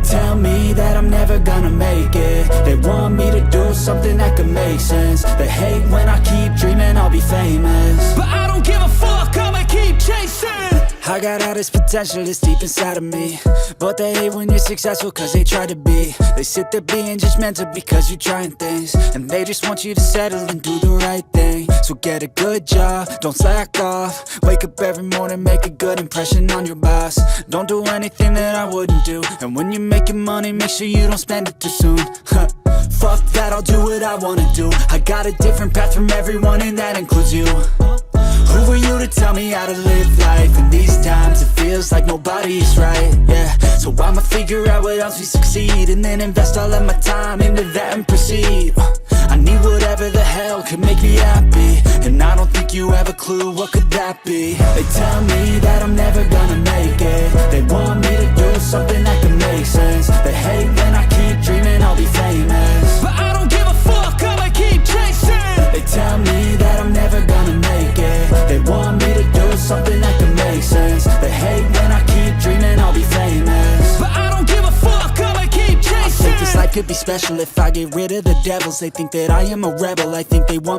tell me that I'm never gonna make it. They want me to do something that could make sense. They hate when I keep dreaming I'll be famous, but I don't give a fuck, I'ma keep chasing. I got all this potential that's deep inside of me, but they hate when you're successful cause they try to be. They sit there being judgmental because you're trying things, and they just want you to settle and do the right thing. So get a good job, don't slack off. Wake up every morning, make a good impression on your boss. Don't do anything that I wouldn't do, and when you're making money, make sure you don't spend it too soon. Fuck that, I'll do what I wanna do. I got a different path from everyone, and that includes you. Who are you to tell me how to live life? In these times it feels like nobody's right, yeah. So I'ma figure out what else we succeed, and then invest all of my time into that and proceed. I need whatever the hell could make me happy, and I don't think you have a clue what could that be. They tell me that I'm never gonna make it. They want me to do something that can make sense. They hate when I keep dreaming I'll be famous, but I don't give a fuck, I'ma keep chasing. They tell me that I'm never gonna make it. They want me to do something that can make sense. They hate when I keep dreaming I'll be famous, but I don't give a fuck, I'ma keep chasing. I think this life could be special if I get rid of the devils. They think that I am a rebel, I think they want